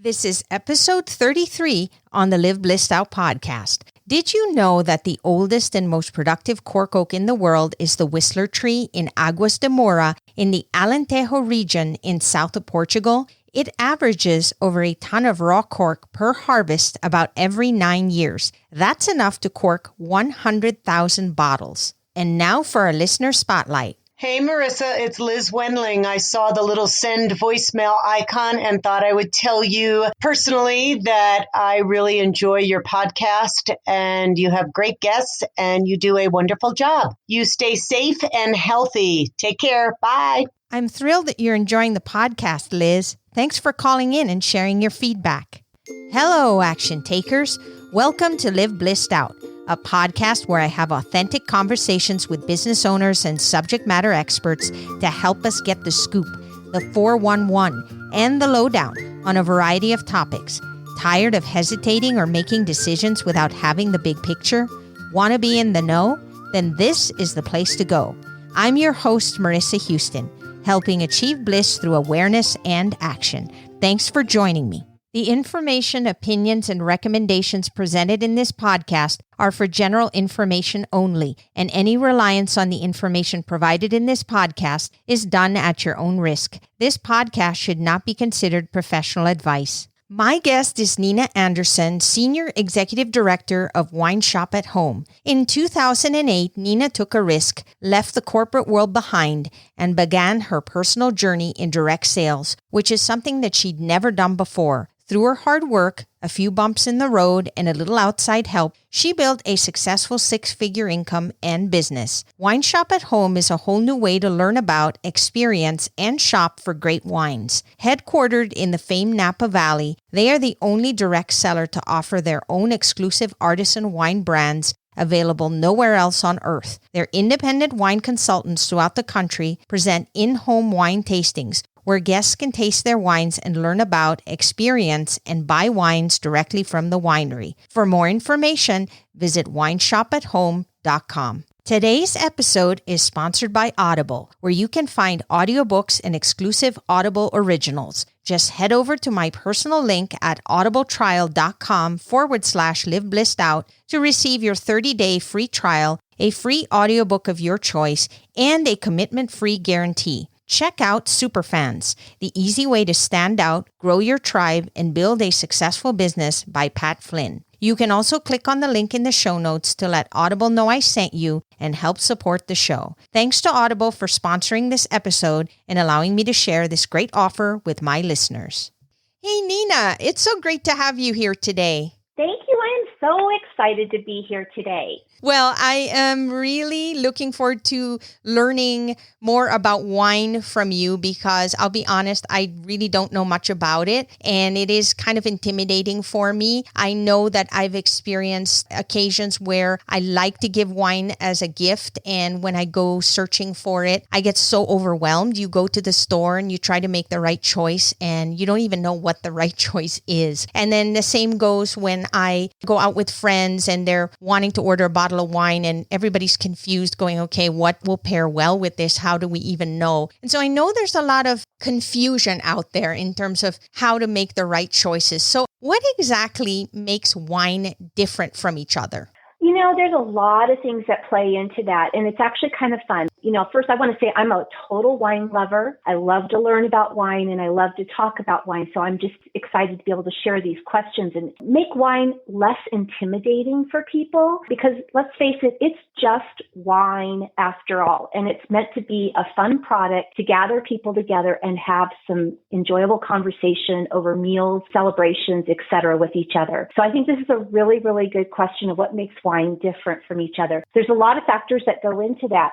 This is episode 33 on the Live Blissed Out podcast. Did you know that the oldest and most productive cork oak in the world is the Whistler tree in Águas de Moura in the Alentejo region in south of Portugal? It averages over a ton of raw cork per harvest about every 9 years. That's enough to cork 100,000 bottles. And now for our listener spotlight. Hey, Marissa, it's Liz Wendling. I saw the little send voicemail icon and thought I would tell you personally that I really enjoy your podcast and you have great guests and you do a wonderful job. You stay safe and healthy. Take care. Bye. I'm thrilled that you're enjoying the podcast, Liz. Thanks for calling in and sharing your feedback. Hello, action takers. Welcome to Live Blissed Out, a podcast where I have authentic conversations with business owners and subject matter experts to help us get the scoop, the 411, and the lowdown on a variety of topics. Tired of hesitating or making decisions without having the big picture? Want to be in the know? Then this is the place to go. I'm your host, Marissa Houston, helping achieve bliss through awareness and action. Thanks for joining me. The information, opinions, and recommendations presented in this podcast are for general information only, and any reliance on the information provided in this podcast is done at your own risk. This podcast should not be considered professional advice. My guest is Nina Anderson, Senior Executive Director of Wine Shop at Home. In 2008, Nina took a risk, left the corporate world behind, and began her personal journey in direct sales, which is something that she'd never done before. Through her hard work, a few bumps in the road, and a little outside help, she built a successful six-figure income and business. Wine Shop at Home is a whole new way to learn about, experience, and shop for great wines. Headquartered in the famed Napa Valley, they are the only direct seller to offer their own exclusive artisan wine brands available nowhere else on earth. Their independent wine consultants throughout the country present in-home wine tastings, where guests can taste their wines and learn about, experience, and buy wines directly from the winery. For more information, visit wineshopathome.com. Today's episode is sponsored by Audible, where you can find audiobooks and exclusive Audible originals. Just head over to my personal link at audibletrial.com/liveblissed to receive your 30-day free trial, a free audiobook of your choice, and a commitment-free guarantee. Check out Superfans, the easy way to stand out, grow your tribe, and build a successful business by Pat Flynn. You can also click on the link in the show notes to let Audible know I sent you and help support the show. Thanks to Audible for sponsoring this episode and allowing me to share this great offer with my listeners. Hey, Nina, it's so great to have you here today. Thank you. I am so excited to be here today. Well, I am really looking forward to learning more about wine from you because I'll be honest, I really don't know much about it and it is kind of intimidating for me. I know that I've experienced occasions where I like to give wine as a gift, and when I go searching for it, I get so overwhelmed. You go to the store and you try to make the right choice and you don't even know what the right choice is. And then the same goes when I go out with friends and they're wanting to order a bottle of wine and everybody's confused going, okay, what will pair well with this? How do we even know? And so I know there's a lot of confusion out there in terms of how to make the right choices. So what exactly makes wine different from each other? You know, there's a lot of things that play into that, and it's actually kind of fun. You know, first I want to say I'm a total wine lover. I love to learn about wine and I love to talk about wine. So I'm just excited to be able to share these questions and make wine less intimidating for people because let's face it, it's just wine after all. And it's meant to be a fun product to gather people together and have some enjoyable conversation over meals, celebrations, etc. with each other. So I think this is a really, really good question of what makes wine different from each other. There's a lot of factors that go into that.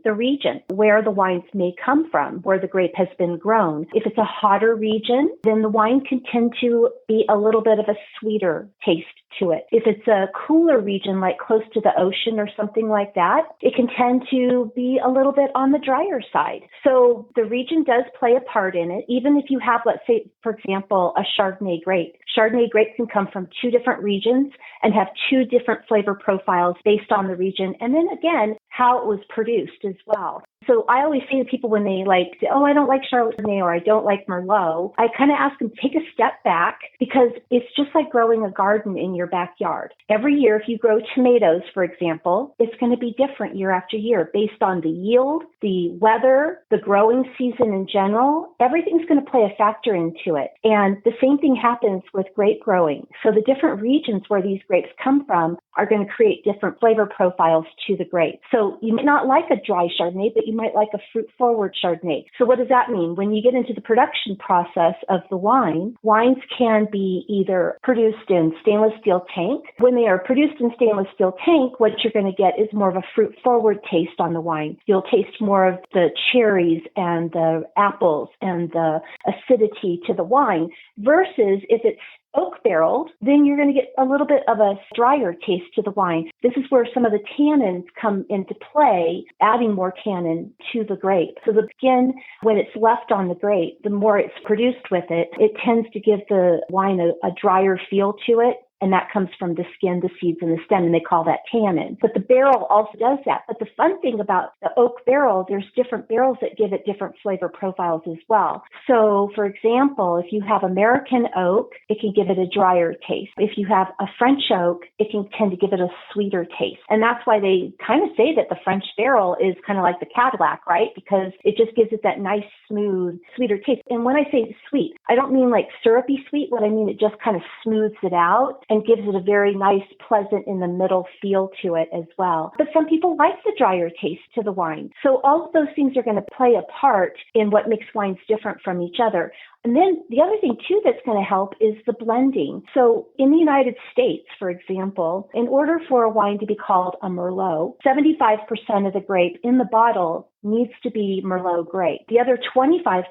The region where the wines may come from, where the grape has been grown. If it's a hotter region, then the wine can tend to be a little bit of a sweeter taste to it. If it's a cooler region, like close to the ocean or something like that, it can tend to be a little bit on the drier side. So the region does play a part in it. Even if you have, let's say, for example, a Chardonnay grape. Chardonnay grapes can come from two different regions and have two different flavor profiles based on the region. And then again, how it was produced as well. So I always say to people when they say, oh, I don't like Chardonnay or I don't like Merlot, I kind of ask them, take a step back, because it's just like growing a garden in your backyard. Every year, if you grow tomatoes, for example, it's going to be different year after year based on the yield, the weather, the growing season in general. Everything's going to play a factor into it. And the same thing happens with grape growing. So the different regions where these grapes come from are going to create different flavor profiles to the grape. So you might not like a dry Chardonnay, but you might like a fruit-forward Chardonnay. So what does that mean? When you get into the production process of the wine, wines can be either produced in stainless steel tank. When they are produced in stainless steel tank, what you're going to get is more of a fruit-forward taste on the wine. You'll taste more of the cherries and the apples and the acidity to the wine, versus if it's oak barreled, then you're going to get a little bit of a drier taste to the wine. This is where some of the tannins come into play, adding more tannin to the grape. So the skin, when it's left on the grape, the more it's produced with it, it tends to give the wine a drier feel to it. And that comes from the skin, the seeds, and the stem, and they call that tannin. But the barrel also does that. But the fun thing about the oak barrel, there's different barrels that give it different flavor profiles as well. So, for example, if you have American oak, it can give it a drier taste. If you have a French oak, it can tend to give it a sweeter taste. And that's why they kind of say that the French barrel is kind of like the Cadillac, right? Because it just gives it that nice, smooth, sweeter taste. And when I say sweet, I don't mean like syrupy sweet. What I mean, it just kind of smooths it out and gives it a very nice, pleasant in the middle feel to it as well. But some people like the drier taste to the wine. So all of those things are going to play a part in what makes wines different from each other. And then the other thing, too, that's going to help is the blending. So in the United States, for example, in order for a wine to be called a Merlot, 75% of the grape in the bottle needs to be Merlot grape. The other 25%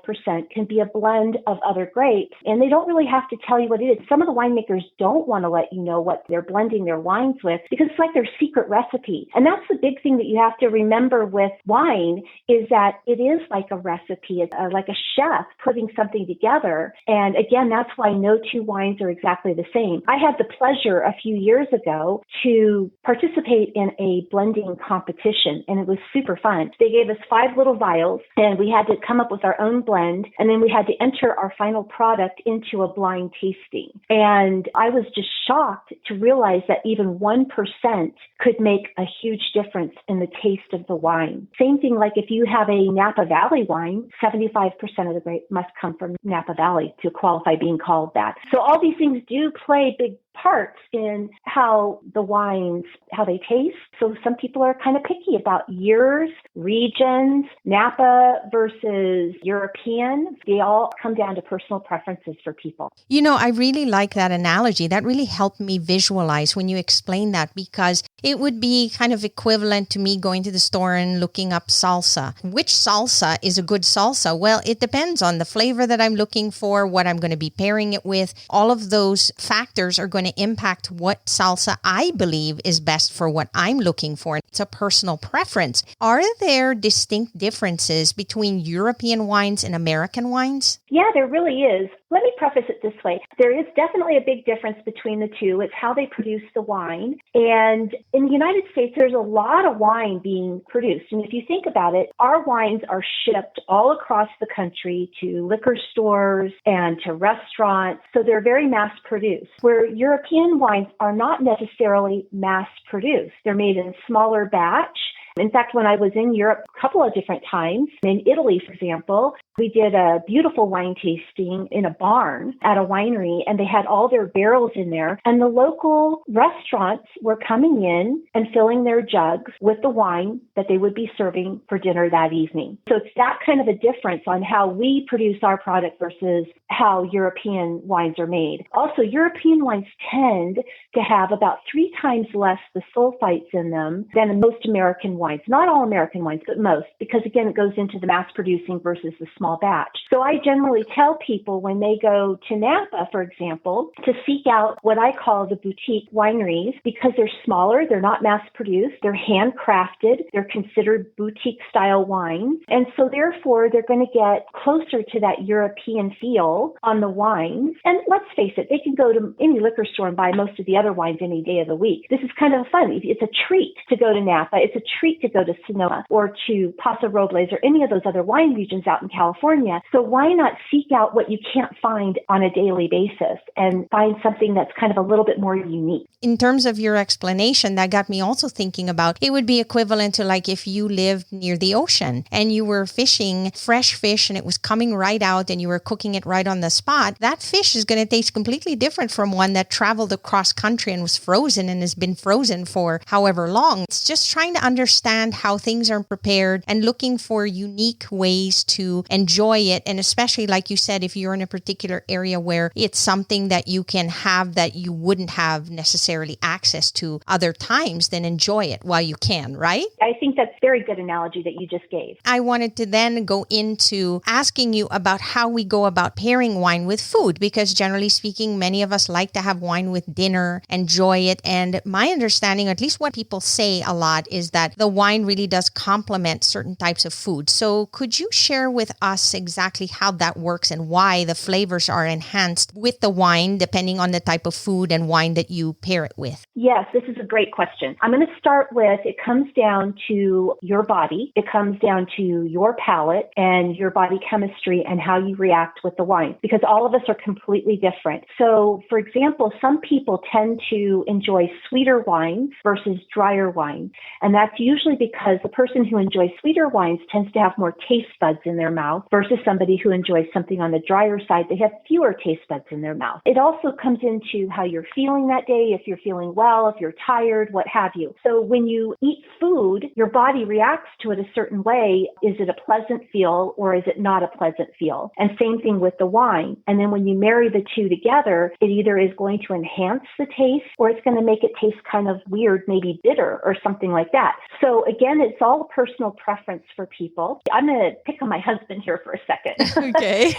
can be a blend of other grapes, and they don't really have to tell you what it is. Some of the winemakers don't want to let you know what they're blending their wines with, because it's like their secret recipe. And that's the big thing that you have to remember with wine, is that it is like a recipe. It's like a chef putting something together. And again, that's why no two wines are exactly the same. I had the pleasure a few years ago to participate in a blending competition, and it was super fun. They gave us 5 little vials, and we had to come up with our own blend, and then we had to enter our final product into a blind tasting. And I was just shocked to realize that even 1% could make a huge difference in the taste of the wine. Same thing like if you have a Napa Valley wine, 75% of the grape must come from Napa Valley to qualify being called that. So all these things do play big parts in how the wines, how they taste. So some people are kind of picky about years, regions, Napa versus European. They all come down to personal preferences for people. You know, I really like that analogy. That really helped me visualize when you explained that, because it would be kind of equivalent to me going to the store and looking up salsa. Which salsa is a good salsa? Well, it depends on the flavor that I'm looking for, what I'm going to be pairing it with. All of those factors are going to impact what salsa I believe is best for what I'm looking for. It's a personal preference. Are there distinct differences between European wines and American wines? Yeah, there really is. Let me preface it this way. There is definitely a big difference between the two. It's how they produce the wine. And in the United States, there's a lot of wine being produced. And if you think about it, our wines are shipped all across the country to liquor stores and to restaurants. So they're very mass produced, where European wines are not necessarily mass produced. They're made in smaller batch. In fact, when I was in Europe a couple of different times, in Italy, for example, we did a beautiful wine tasting in a barn at a winery, and they had all their barrels in there. And the local restaurants were coming in and filling their jugs with the wine that they would be serving for dinner that evening. So it's that kind of a difference on how we produce our product versus how European wines are made. Also, European wines tend to have about 3 times less the sulfites in them than most American wines. Not all American wines, but most, because again, it goes into the mass producing versus the small small batch. So I generally tell people when they go to Napa, for example, to seek out what I call the boutique wineries because they're smaller, they're not mass produced, they're handcrafted, they're considered boutique style wines. And so therefore, they're going to get closer to that European feel on the wines. And let's face it, they can go to any liquor store and buy most of the other wines any day of the week. This is kind of fun. It's a treat to go to Napa. It's a treat to go to Sonoma or to Paso Robles or any of those other wine regions out in California. So why not seek out what you can't find on a daily basis and find something that's kind of a little bit more unique? In terms of your explanation, that got me also thinking about it would be equivalent to like if you lived near the ocean and you were fishing fresh fish and it was coming right out and you were cooking it right on the spot. That fish is going to taste completely different from one that traveled across country and was frozen and has been frozen for however long. It's just trying to understand how things are prepared and looking for unique ways to enjoy it. And especially, like you said, if you're in a particular area where it's something that you can have that you wouldn't have necessarily access to other times, then enjoy it while you can, right? I think that's a very good analogy that you just gave. I wanted to then go into asking you about how we go about pairing wine with food, because generally speaking, many of us like to have wine with dinner, enjoy it. And my understanding, at least what people say a lot, is that the wine really does complement certain types of food. So could you share with us exactly how that works and why the flavors are enhanced with the wine depending on the type of food and wine that you pair it with? Yes, this is a great question. I'm going to start with, it comes down to your body. It comes down to your palate and your body chemistry and how you react with the wine, because all of us are completely different. So, for example, some people tend to enjoy sweeter wines versus drier wine. And that's usually because the person who enjoys sweeter wines tends to have more taste buds in their mouth versus somebody who enjoys something on the drier side. They have fewer taste buds in their mouth. It also comes into how you're feeling that day, if you're feeling well, if you're tired, what have you. So when you eat food, your body reacts to it a certain way. Is it a pleasant feel or is it not a pleasant feel? And same thing with the wine. And then when you marry the two together, it either is going to enhance the taste or it's going to make it taste kind of weird, maybe bitter or something like that. So again, it's all personal preference for people. I'm going to pick on my husband here for a second. Okay.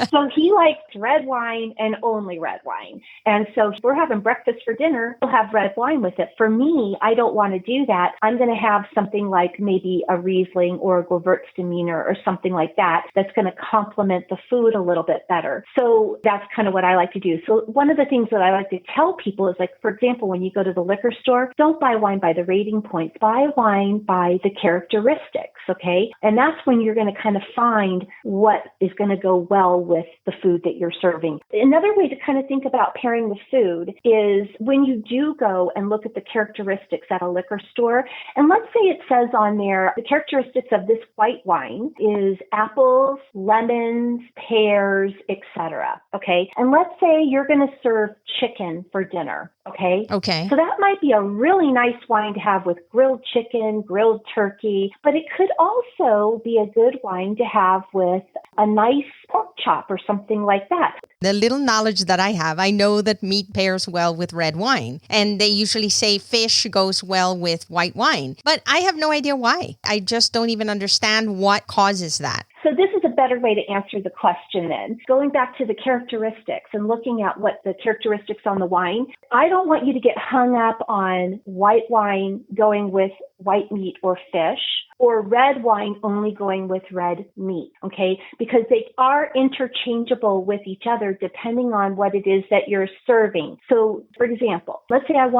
So he likes red wine and only red wine. And so if we're having breakfast for dinner, we'll have red wine with it. For me, I don't want to do that. I'm going to have something like maybe a Riesling or a Gewürztraminer or something like that that's going to complement the food a little bit better. So that's kind of what I like to do. So one of the things that I like to tell people is, like, for example, when you go to the liquor store, don't buy wine by the rating points. Buy wine by the characteristics, okay? And that's when you're going to kind of find what is going to go well with the food that you're serving. Another way to kind of think about pairing with food is when you do go and look at the characteristics at a liquor store, and let's say it says on there, the characteristics of this white wine is apples, lemons, pears, etc. Okay? And let's say you're going to serve chicken for dinner. Okay? Okay. So that might be a really nice wine to have with grilled chicken, grilled turkey, but it could also be a good wine to have with a nice pork chop or something like that. The little knowledge that I have, I know that meat pairs well with red wine, and they usually say fish goes well with white wine, but I have no idea why. I just don't even understand what causes that. So this is a better way to answer the question then. Going back to the characteristics and looking at what the characteristics on the wine, I don't want you to get hung up on white wine going with white meat or fish, or red wine only going with red meat, okay? Because they are interchangeable with each other depending on what it is that you're serving. So, for example, let's say I'm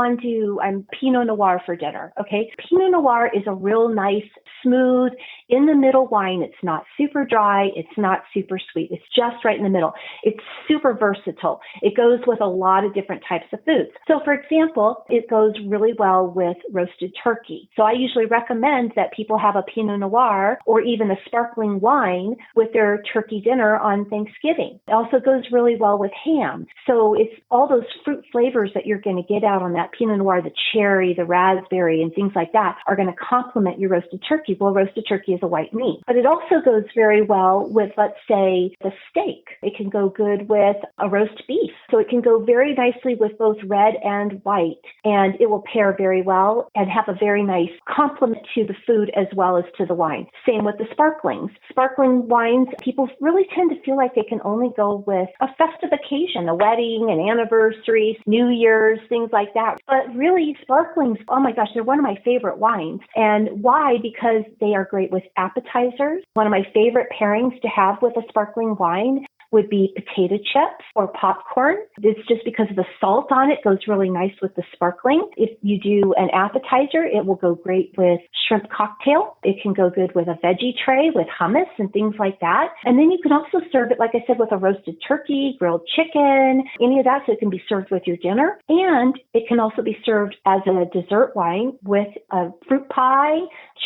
Pinot Noir for dinner, okay? Pinot Noir is a real nice, smooth, in the middle wine. It's not super dry. It's not super sweet. It's just right in the middle. It's super versatile. It goes with a lot of different types of foods. So, for example, it goes really well with roasted turkey. So I usually recommend that people have a Pinot Noir or even a sparkling wine with their turkey dinner on Thanksgiving. It also goes really well with ham. So it's all those fruit flavors that you're going to get out on that Pinot Noir, the cherry, the raspberry, and things like that are going to complement your roasted turkey. Well, roasted turkey is a white meat. But it also goes very well with, let's say, the steak. It can go good with a roast beef. So it can go very nicely with both red and white, and it will pair very well and have a very nice complement to the food as well as to the wine. Same with the sparklings. Sparkling wines, people really tend to feel like they can only go with a festive occasion, a wedding, an anniversary, New Year's, things like that. But really, sparklings, oh my gosh, they're one of my favorite wines. And why? Because they are great with appetizers. One of my favorite pairings to have with a sparkling wine would be potato chips or popcorn. It's just because of the salt on it goes really nice with the sparkling. If you do an appetizer, it will go great with shrimp cocktail. It can go good with a veggie tray with hummus and things like that. And then you can also serve it, like I said, with a roasted turkey, grilled chicken, any of that. So it can be served with your dinner. And it can also be served as a dessert wine with a fruit pie,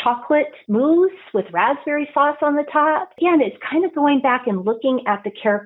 chocolate mousse with raspberry sauce on the top. Again, it's kind of going back and looking at the characteristics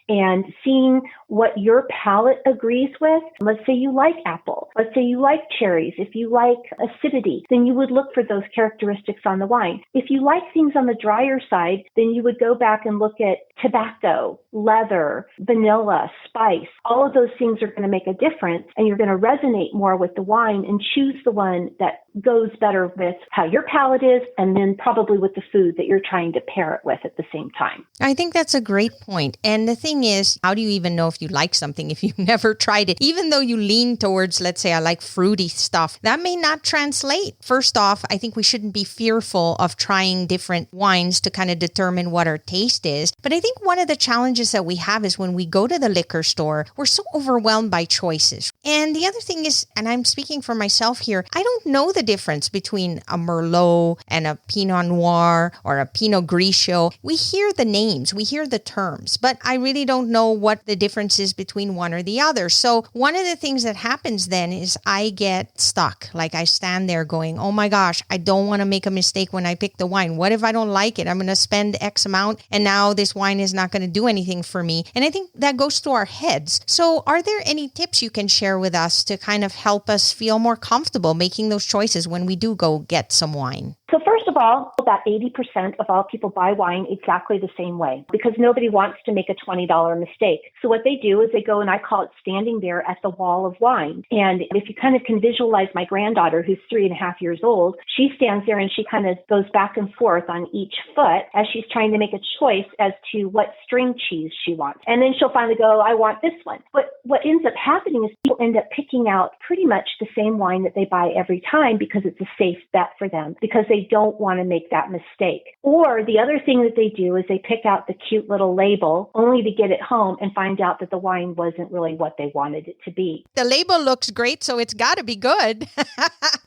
and seeing what your palate agrees with. Let's say you like apple. Let's say you like cherries. If you like acidity, then you would look for those characteristics on the wine. If you like things on the drier side, then you would go back and look at tobacco, leather, vanilla, spice. All of those things are going to make a difference, and you're going to resonate more with the wine and choose the one that goes better with how your palate is, and then probably with the food that you're trying to pair it with at the same time. I think that's a great point. And the thing is, how do you even know if you like something if you've never tried it? Even though you lean towards, let's say, I like fruity stuff, that may not translate. First off, I think we shouldn't be fearful of trying different wines to kind of determine what our taste is. But I think one of the challenges that we have is when we go to the liquor store, we're so overwhelmed by choices. And the other thing is, and I'm speaking for myself here, I don't know the difference between a Merlot and a Pinot Noir or a Pinot Grigio. We hear the names, we hear the terms, but I really don't know what the difference is between one or the other. So one of the things that happens then is I get stuck. Like I stand there going, oh my gosh, I don't want to make a mistake when I pick the wine. What if I don't like it? I'm going to spend X amount and now this wine is not going to do anything for me. And I think that goes to our heads. So are there any tips you can share with us to kind of help us feel more comfortable making those choices when we do go get some wine? So first of all, about 80% of all people buy wine exactly the same way because nobody wants to make a $20 mistake. So what they do is they go, and I call it standing there at the wall of wine. And if you kind of can visualize my granddaughter, who's 3.5 years old, she stands there and she kind of goes back and forth on each foot as she's trying to make a choice as to what string cheese she wants. And then she'll finally go, I want this one. But what ends up happening is people end up picking out pretty much the same wine that they buy every time because it's a safe bet for them, because they don't want to make that mistake. Or the other thing that they do is they pick out the cute little label only to get it home and find out that the wine wasn't really what they wanted it to be. The label looks great, so it's got to be good.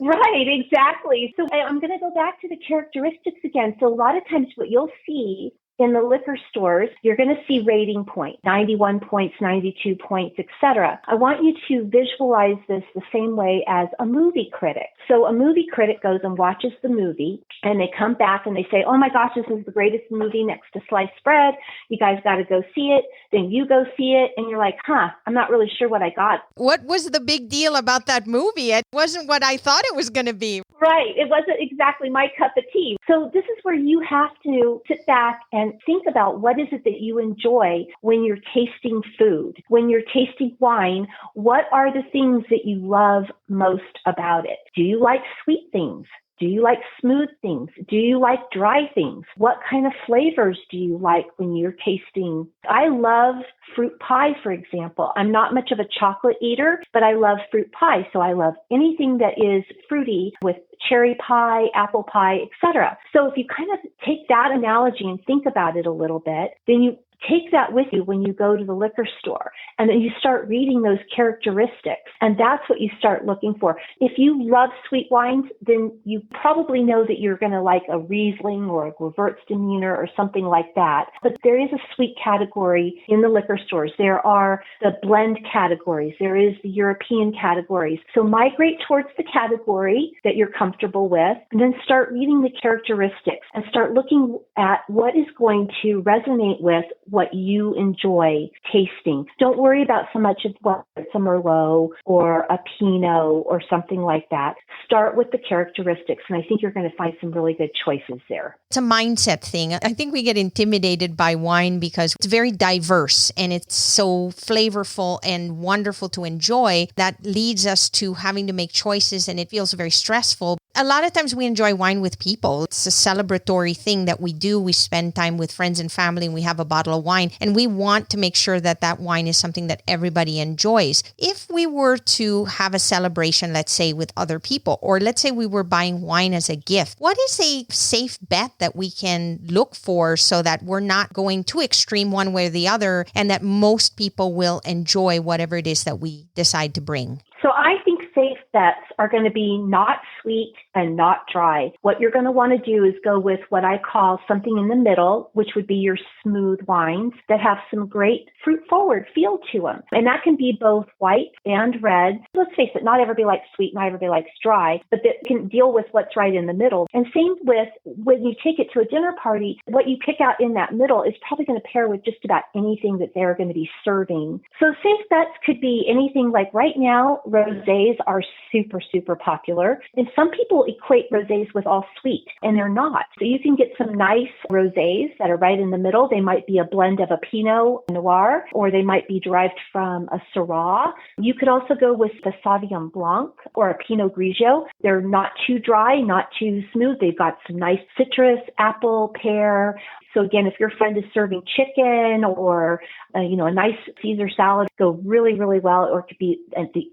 Right, exactly. So I'm going to go back to the characteristics again. So a lot of times what you'll see in the liquor stores, you're going to see rating points, 91 points, 92 points, etc. I want you to visualize this the same way as a movie critic. So a movie critic goes and watches the movie, and they come back and they say, oh my gosh, this is the greatest movie next to sliced bread. You guys got to go see it. Then you go see it, and you're like, I'm not really sure what I got. What was the big deal about that movie? It wasn't what I thought it was going to be. Right. It wasn't exactly my cup of tea. So this is where you have to sit back and think about what is it that you enjoy when you're tasting food, when you're tasting wine. What are the things that you love most about it? Do you like sweet things? Do you like smooth things? Do you like dry things? What kind of flavors do you like when you're tasting? I love fruit pie, for example. I'm not much of a chocolate eater, but I love fruit pie. So I love anything that is fruity with cherry pie, apple pie, etc. So if you kind of take that analogy and think about it a little bit, then you take that with you when you go to the liquor store, and then you start reading those characteristics, and that's what you start looking for. If you love sweet wines, then you probably know that you're going to like a Riesling or a Gewürztraminer or something like that. But there is a sweet category in the liquor stores. There are the blend categories. There is the European categories. So migrate towards the category that you're comfortable with, and then start reading the characteristics and start looking at what is going to resonate with what you enjoy tasting. Don't worry about so much of what it's a Merlot or a Pinot or something like that. Start with the characteristics, and I think you're going to find some really good choices there. It's a mindset thing. I think we get intimidated by wine because it's very diverse and it's so flavorful and wonderful to enjoy that leads us to having to make choices, and it feels very stressful. A lot of times we enjoy wine with people. It's a celebratory thing that we do. We spend time with friends and family and we have a bottle of wine, and we want to make sure that that wine is something that everybody enjoys. If we were to have a celebration, let's say with other people, or let's say we were buying wine as a gift, what is a safe bet that we can look for so that we're not going too extreme one way or the other, and that most people will enjoy whatever it is that we decide to bring? So I think safe bets are going to be not sweet and not dry. What you're going to want to do is go with what I call something in the middle, which would be your smooth wines that have some great fruit forward feel to them. And that can be both white and red. Let's face it, not everybody likes sweet, not everybody likes dry, but that can deal with what's right in the middle. And same with when you take it to a dinner party, what you pick out in that middle is probably going to pair with just about anything that they're going to be serving. So safe bets could be anything like right now, rosés are super, super popular. And some people equate rosés with all sweet, and they're not. So you can get some nice rosés that are right in the middle. They might be a blend of a Pinot Noir, or they might be derived from a Syrah. You could also go with the Sauvignon Blanc or a Pinot Grigio. They're not too dry, not too smooth. They've got some nice citrus, apple, pear. So again, if your friend is serving chicken or, a nice Caesar salad, go really, really well. Or it could be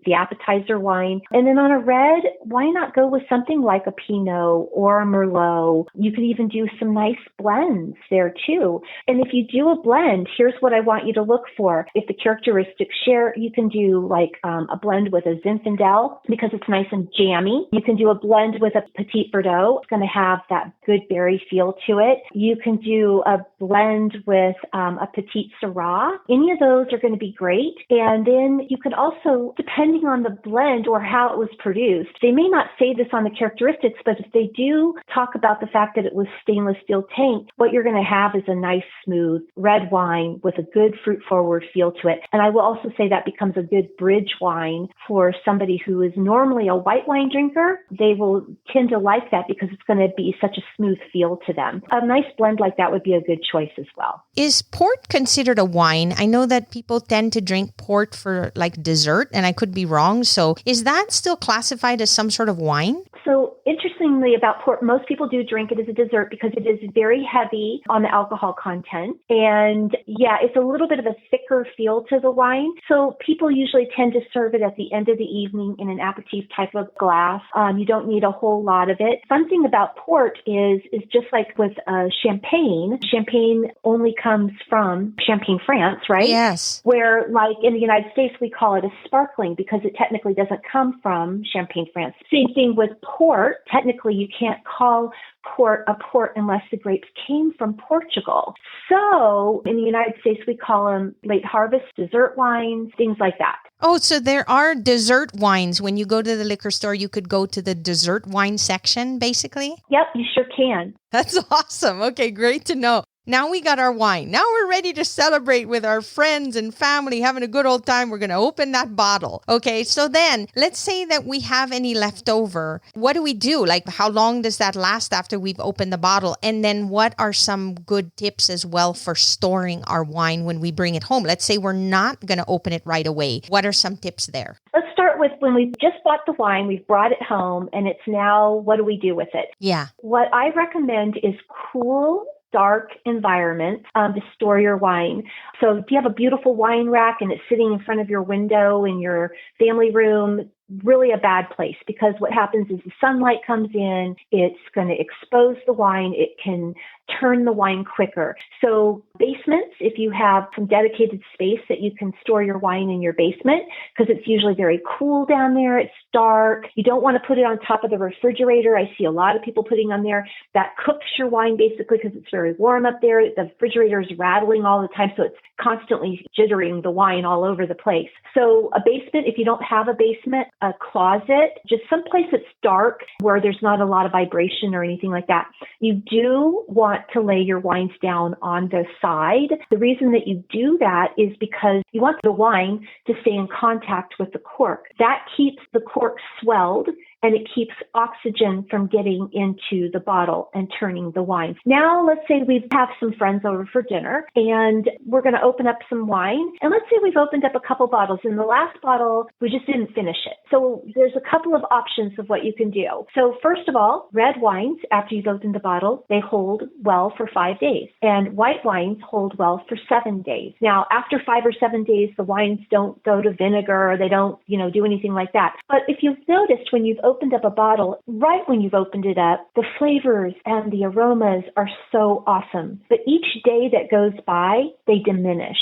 the appetizer wine. And then on a red, why not go with something like a Pinot or a Merlot? You could even do some nice blends there too. And if you do a blend, here's what I want you to look for. If the characteristics share, you can do like a blend with a Zinfandel because it's nice and jammy. You can do a blend with a Petit Verdot. It's going to have that good berry feel to it. You can do a blend with a Petit Syrah. Any of those are going to be great. And then you could also, depending on the blend or how it was produced, they may not say this on the characteristics, but if they do talk about the fact that it was stainless steel tank, what you're going to have is a nice, smooth red wine with a good fruit forward feel to it. And I will also say that becomes a good bridge wine for somebody who is normally a white wine drinker. They will tend to like that because it's going to be such a smooth feel to them. A nice blend like that would be a good choice as well. Is port considered a wine? I know that people tend to drink port for like dessert, and I could be wrong. So is that still classified as some sort of wine? So interestingly about port, most people do drink it as a dessert because it is very heavy on the alcohol content. And yeah, it's a little bit of a thicker feel to the wine. So people usually tend to serve it at the end of the evening in an aperitif type of glass. You don't need a whole lot of it. Fun thing about port is just like with champagne. Champagne only comes from Champagne, France, right? Yes. Where like in the United States, we call it a sparkling because it technically doesn't come from Champagne, France. Same thing with port. Technically, you can't call port a port unless the grapes came from Portugal. So in the United States, we call them late harvest dessert wines, things like that. Oh, so there are dessert wines. When you go to the liquor store, you could go to the dessert wine section, basically? Yep, you sure can. That's awesome. Okay, great to know. Now we got our wine. Now we're ready to celebrate with our friends and family, having a good old time. We're going to open that bottle. Okay, so then let's say that we have any left over. What do we do? Like, how long does that last after we've opened the bottle? And then what are some good tips as well for storing our wine when we bring it home? Let's say we're not going to open it right away. What are some tips there? Let's start with when we've just bought the wine, we've brought it home, and it's now, what do we do with it? Yeah. What I recommend is cool, dark environment to store your wine. So if you have a beautiful wine rack and it's sitting in front of your window in your family room, really a bad place because what happens is the sunlight comes in, it's going to expose the wine, it can turn the wine quicker. So basements, if you have some dedicated space that you can store your wine in your basement, because it's usually very cool down there, it's dark. You don't want to put it on top of the refrigerator. I see a lot of people putting on there. That cooks your wine basically because it's very warm up there. The refrigerator is rattling all the time, so it's constantly jittering the wine all over the place. So a basement, if you don't have a basement, a closet, just someplace that's dark where there's not a lot of vibration or anything like that. You do want want to lay your wines down on the side. The reason that you do that is because you want the wine to stay in contact with the cork. That keeps the cork swelled, and it keeps oxygen from getting into the bottle and turning the wine. Now, let's say we have some friends over for dinner and we're going to open up some wine. And let's say we've opened up a couple bottles. In the last bottle, we just didn't finish it. So there's a couple of options of what you can do. So first of all, red wines, after you've opened the bottle, they hold well for 5 days. And white wines hold well for 7 days. Now, after 5 or 7 days, the wines don't go to vinegar or they don't, do anything like that. But if you've noticed when you've opened up a bottle, right when you've opened it up, the flavors and the aromas are so awesome. But each day that goes by, they diminish.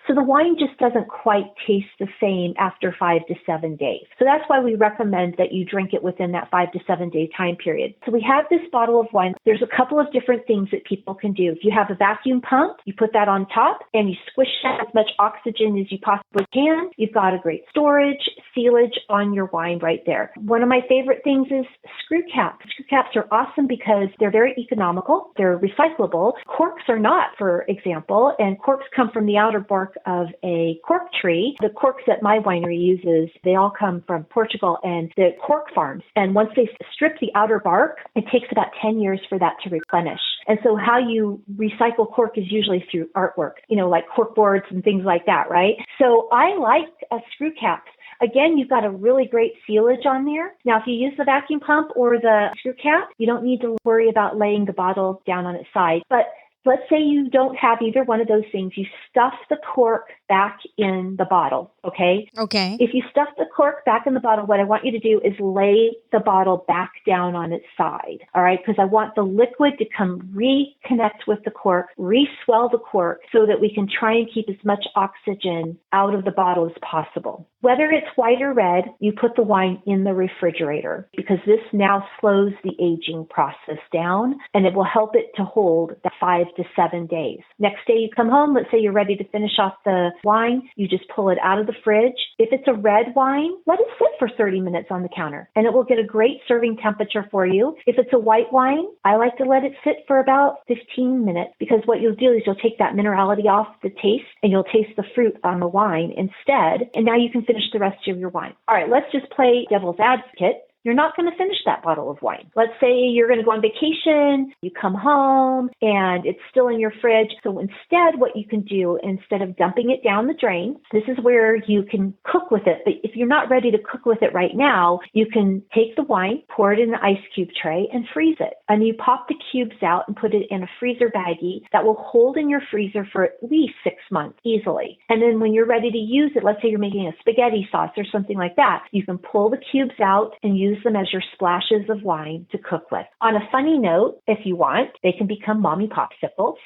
So the wine just doesn't quite taste the same after 5 to 7 days. So that's why we recommend that you drink it within that 5 to 7 day time period. So we have this bottle of wine. There's a couple of different things that people can do. If you have a vacuum pump, you put that on top and you squish out as much oxygen as you possibly can. You've got a great storage, sealage on your wine right there. One of my favorite things is screw caps. Screw caps are awesome because they're very economical. They're recyclable. Corks are not, for example, and corks come from the outer bark of a cork tree. The corks that my winery uses, they all come from Portugal and the cork farms. And once they strip the outer bark, it takes about 10 years for that to replenish. And so how you recycle cork is usually through artwork, like cork boards and things like that, right? So I like screw caps. Again, you've got a really great sealage on there. Now, if you use the vacuum pump or the screw cap, you don't need to worry about laying the bottle down on its side. But let's say you don't have either one of those things. You stuff the cork back in the bottle, okay? Okay. If you stuff the cork back in the bottle, what I want you to do is lay the bottle back down on its side, all right? Because I want the liquid to come reconnect with the cork, re-swell the cork so that we can try and keep as much oxygen out of the bottle as possible. Whether it's white or red, you put the wine in the refrigerator because this now slows the aging process down and it will help it to hold the 5 to 7 days. Next day you come home, let's say you're ready to finish off the wine, you just pull it out of the fridge. If it's a red wine, let it sit for 30 minutes on the counter and it will get a great serving temperature for you. If it's a white wine, I like to let it sit for about 15 minutes because what you'll do is you'll take that minerality off the taste and you'll taste the fruit on the wine instead. And now you can finish the rest of your wine. All right, let's just play devil's advocate. You're not going to finish that bottle of wine. Let's say you're going to go on vacation, you come home, and it's still in your fridge. So instead, what you can do, instead of dumping it down the drain, this is where you can cook with it. But if you're not ready to cook with it right now, you can take the wine, pour it in the ice cube tray, and freeze it. And you pop the cubes out and put it in a freezer baggie that will hold in your freezer for at least 6 months easily. And then when you're ready to use it, let's say you're making a spaghetti sauce or something like that, you can pull the cubes out and use them as your splashes of wine to cook with. On a funny note, if you want, they can become mommy popsicles,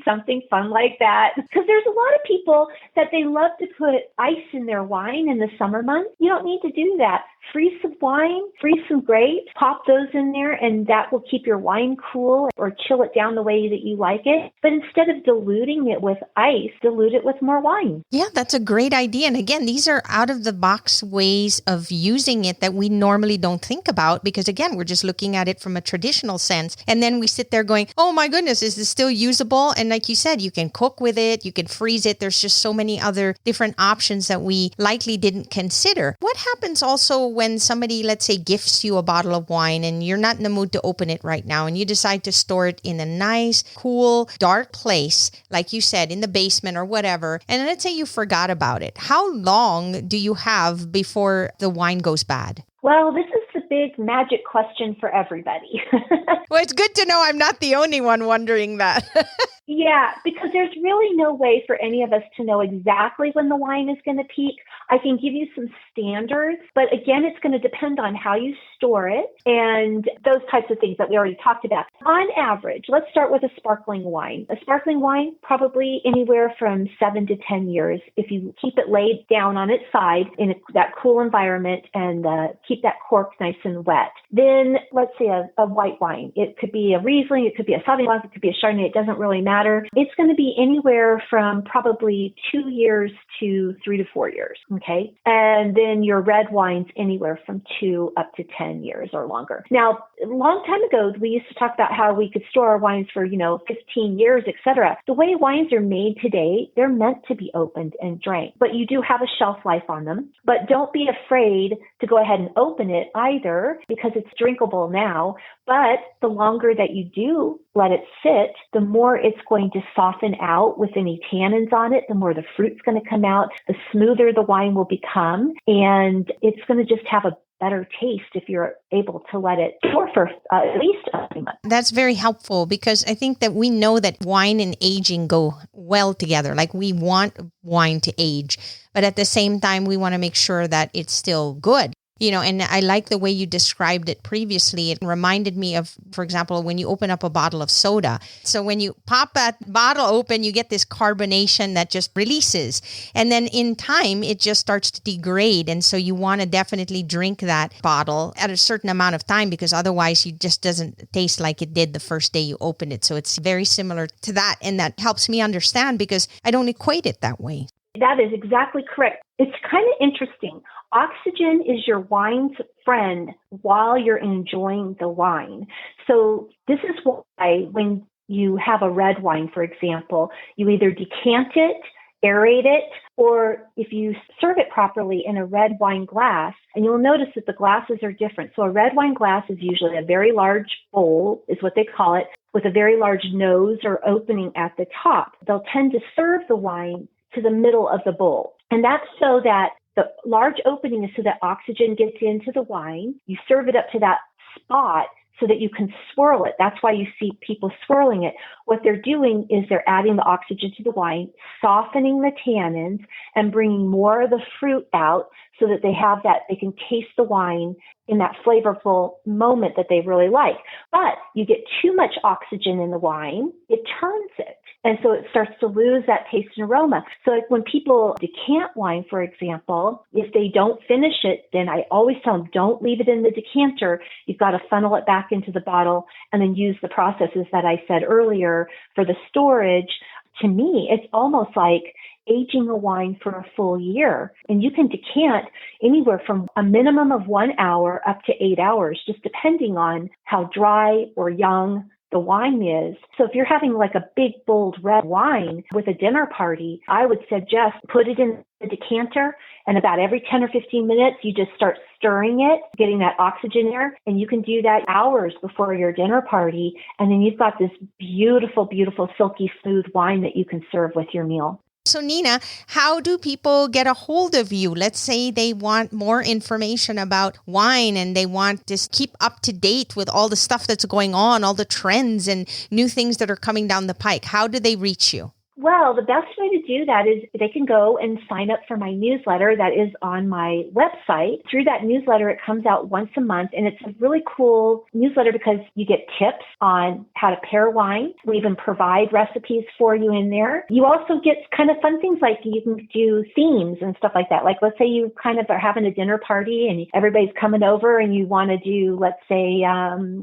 something fun like that. Because there's a lot of people that they love to put ice in their wine in the summer months. You don't need to do that. Freeze some wine, freeze some grapes, pop those in there, and that will keep your wine cool or chill it down the way that you like it. But instead of diluting it with ice, dilute it with more wine. Yeah, that's a great idea. And again, these are out of the box ways of using it that we normally don't think about because, again, we're just looking at it from a traditional sense. And then we sit there going, oh my goodness, is this still usable? And like you said, you can cook with it, you can freeze it. There's just so many other different options that we likely didn't consider. What happens also when somebody, let's say, gifts you a bottle of wine and you're not in the mood to open it right now and you decide to store it in a nice, cool, dark place, like you said, in the basement or whatever, and let's say you forgot about it. How long do you have before the wine goes bad? Well, this is the big magic question for everybody. Well, it's good to know I'm not the only one wondering that. Yeah, because there's really no way for any of us to know exactly when the wine is going to peak. I can give you some standards, but again, it's going to depend on how you store it and those types of things that we already talked about. On average, let's start with a sparkling wine. A sparkling wine, probably anywhere from 7 to 10 years if you keep it laid down on its side in that cool environment and keep that cork nice and wet. Then let's say a white wine. It could be a Riesling, it could be a Sauvignon Blanc, it could be a Chardonnay. It doesn't really matter. It's going to be anywhere from probably 2 years to 3 to 4 years. Okay. And then your red wines anywhere from 2 up to 10 years or longer. Now, a long time ago, we used to talk about how we could store our wines for, 15 years, etc. The way wines are made today, they're meant to be opened and drank, but you do have a shelf life on them. But don't be afraid to go ahead and open it either, because it's drinkable now. But the longer that you do let it sit, the more it's going to soften out with any tannins on it, the more the fruit's going to come out, the smoother the wine will become, and it's going to just have a better taste if you're able to let it store for at least a few months. That's very helpful, because I think that we know that wine and aging go well together. Like, we want wine to age, but at the same time, we want to make sure that it's still good. And I like the way you described it previously. It reminded me of, for example, when you open up a bottle of soda. So when you pop that bottle open, you get this carbonation that just releases. And then in time, it just starts to degrade. And so you want to definitely drink that bottle at a certain amount of time, because otherwise it just doesn't taste like it did the first day you opened it. So it's very similar to that. And that helps me understand, because I don't equate it that way. That is exactly correct. It's kind of interesting. Oxygen is your wine's friend while you're enjoying the wine. So this is why when you have a red wine, for example, you either decant it, aerate it, or if you serve it properly in a red wine glass, and you'll notice that the glasses are different. So a red wine glass is usually a very large bowl, is what they call it, with a very large nose or opening at the top. They'll tend to serve the wine to the middle of the bowl. And that's so that the large opening is so that oxygen gets into the wine. You serve it up to that spot so that you can swirl it. That's why you see people swirling it. What they're doing is they're adding the oxygen to the wine, softening the tannins, and bringing more of the fruit out so that they can taste the wine in that flavorful moment that they really like. But you get too much oxygen in the wine, it turns it. And so it starts to lose that taste and aroma. So like when people decant wine, for example, if they don't finish it, then I always tell them, don't leave it in the decanter. You've got to funnel it back into the bottle and then use the processes that I said earlier for the storage. To me, it's almost like aging a wine for a full year. And you can decant anywhere from a minimum of 1 hour up to 8 hours, just depending on how dry or young the wine is. So if you're having like a big, bold red wine with a dinner party, I would suggest put it in the decanter, and about every 10 or 15 minutes, you just start stirring it, getting that oxygen air, and you can do that hours before your dinner party. And then you've got this beautiful, beautiful, silky, smooth wine that you can serve with your meal. So Nina, how do people get a hold of you? Let's say they want more information about wine and they want to keep up to date with all the stuff that's going on, all the trends and new things that are coming down the pike. How do they reach you? Well, the best way to do that is they can go and sign up for my newsletter that is on my website. Through that newsletter, it comes out once a month, and it's a really cool newsletter because you get tips on how to pair wine. We even provide recipes for you in there. You also get kind of fun things like you can do themes and stuff like that. Like let's say you kind of are having a dinner party and everybody's coming over and you want to do, let's say,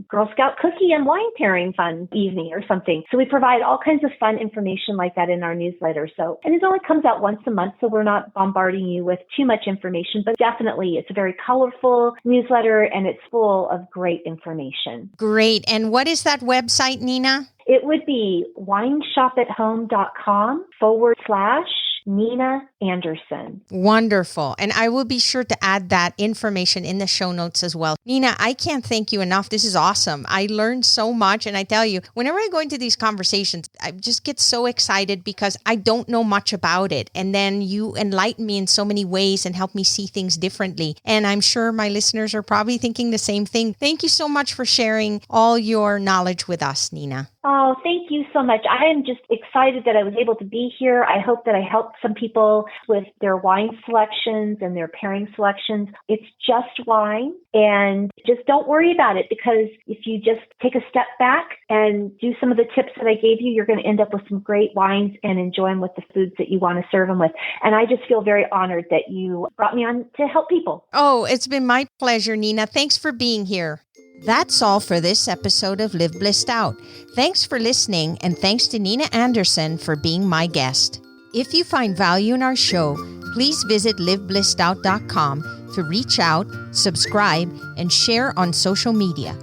Girl Scout cookie and wine pairing fun evening or something. So we provide all kinds of fun information like that in our newsletter. And it only comes out once a month, so we're not bombarding you with too much information, but definitely it's a very colorful newsletter and it's full of great information. Great. And what is that website, Nina? It would be wineshopathome.com/Nina Anderson. Wonderful. And I will be sure to add that information in the show notes as well. Nina, I can't thank you enough. This is awesome. I learned so much. And I tell you, whenever I go into these conversations, I just get so excited because I don't know much about it. And then you enlighten me in so many ways and help me see things differently. And I'm sure my listeners are probably thinking the same thing. Thank you so much for sharing all your knowledge with us, Nina. Oh, thank you so much. I am just excited that I was able to be here. I hope that I helped some people with their wine selections and their pairing selections. It's just wine, and just don't worry about it, because if you just take a step back and do some of the tips that I gave you, you're going to end up with some great wines and enjoy them with the foods that you want to serve them with. And I just feel very honored that you brought me on to help people. Oh, it's been my pleasure, Nina. Thanks for being here. That's all for this episode of Live Blissed Out. Thanks for listening, and thanks to Nina Anderson for being my guest. If you find value in our show, please visit liveblисsedout.com to reach out, subscribe, and share on social media.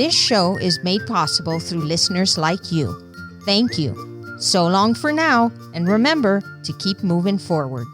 This show is made possible through listeners like you. Thank you. So long for now, and remember to keep moving forward.